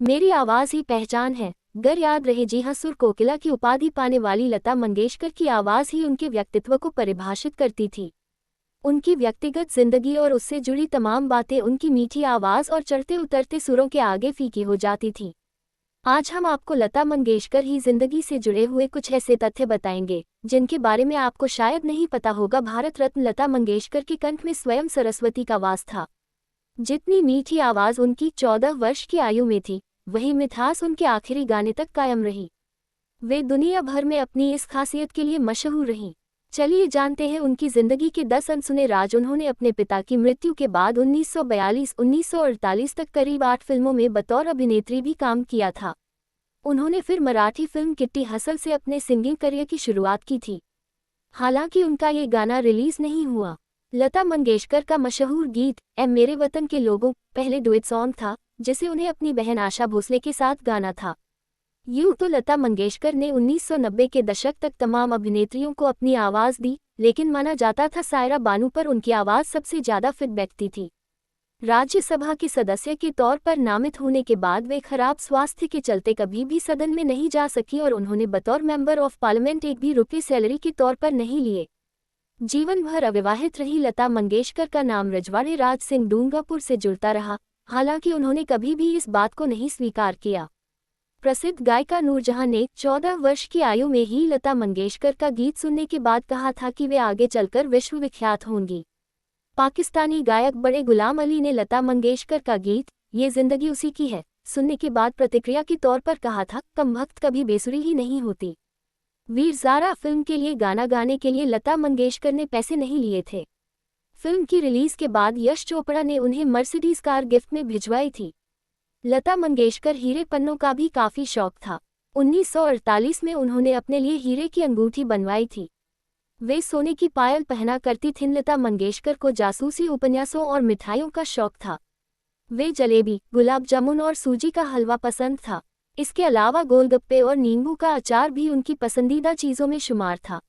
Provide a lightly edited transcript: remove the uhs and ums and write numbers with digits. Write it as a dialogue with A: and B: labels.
A: मेरी आवाज ही पहचान है। गर याद रहे, जी हाँ, सुर कोकिला की उपाधि पाने वाली लता मंगेशकर की आवाज ही उनके व्यक्तित्व को परिभाषित करती थी। उनकी व्यक्तिगत जिंदगी और उससे जुड़ी तमाम बातें उनकी मीठी आवाज और चढ़ते उतरते सुरों के आगे फीकी हो जाती थीं। आज हम आपको लता मंगेशकर ही जिंदगी से जुड़े हुए कुछ ऐसे तथ्य बताएंगे जिनके बारे में आपको शायद नहीं पता होगा। भारत रत्न लता मंगेशकर के कंठ में स्वयं सरस्वती का वास था। जितनी मीठी आवाज उनकी 14 वर्ष की आयु में थी, वही मिठास उनके आखिरी गाने तक कायम रही। वे दुनिया भर में अपनी इस खासियत के लिए मशहूर रहीं। चलिए जानते हैं उनकी जिंदगी के 10 अनसुने राज। उन्होंने अपने पिता की मृत्यु के बाद 1942-1948 तक करीब 8 फिल्मों में बतौर अभिनेत्री भी काम किया था। उन्होंने फिर मराठी फिल्म किट्टी हसल से अपने सिंगिंग करियर की शुरुआत की थी। हालांकि उनका ये गाना रिलीज नहीं हुआ। लता मंगेशकर का मशहूर गीत ए मेरे वतन के लोगों पहले डुएट सॉन्ग था, जिसे उन्हें अपनी बहन आशा भोसले के साथ गाना था। यूं तो लता मंगेशकर ने 1990 के दशक तक तमाम अभिनेत्रियों को अपनी आवाज दी, लेकिन माना जाता था सायरा बानू पर उनकी आवाज सबसे ज्यादा फिट बैठती थी। राज्यसभा के सदस्य के तौर पर नामित होने के बाद वे खराब स्वास्थ्य के चलते कभी भी सदन में नहीं जा सकी और उन्होंने बतौर मेंबर ऑफ पार्लियामेंट एक भी रुपये सैलरी के तौर पर नहीं लिए। जीवन भर अविवाहित रही लता मंगेशकर का नाम रजवाड़े राज सिंह डूंगरपुर से जुड़ता रहा। हालांकि उन्होंने कभी भी इस बात को नहीं स्वीकार किया। प्रसिद्ध गायिका नूरजहां ने 14 वर्ष की आयु में ही लता मंगेशकर का गीत सुनने के बाद कहा था कि वे आगे चलकर विश्वविख्यात होंगी। पाकिस्तानी गायक बड़े गुलाम अली ने लता मंगेशकर का गीत ये जिंदगी उसी की है सुनने के बाद प्रतिक्रिया के तौर पर कहा था, कमबख्त कभी बेसुरी ही नहीं होती। वीर ज़ारा फिल्म के लिए गाना गाने के लिए लता मंगेशकर ने पैसे नहीं लिए थे। फिल्म की रिलीज के बाद यश चोपड़ा ने उन्हें मर्सिडीज कार गिफ्ट में भिजवाई थी। लता मंगेशकर हीरे पन्नों का भी काफ़ी शौक था। 1948 में उन्होंने अपने लिए हीरे की अंगूठी बनवाई थी। वे सोने की पायल पहना करती थीं। लता मंगेशकर को जासूसी उपन्यासों और मिठाइयों का शौक था। वे जलेबी, गुलाब जामुन और सूजी का हलवा पसंद था। इसके अलावा गोलगप्पे और नींबू का अचार भी उनकी पसंदीदा चीज़ों में शुमार था।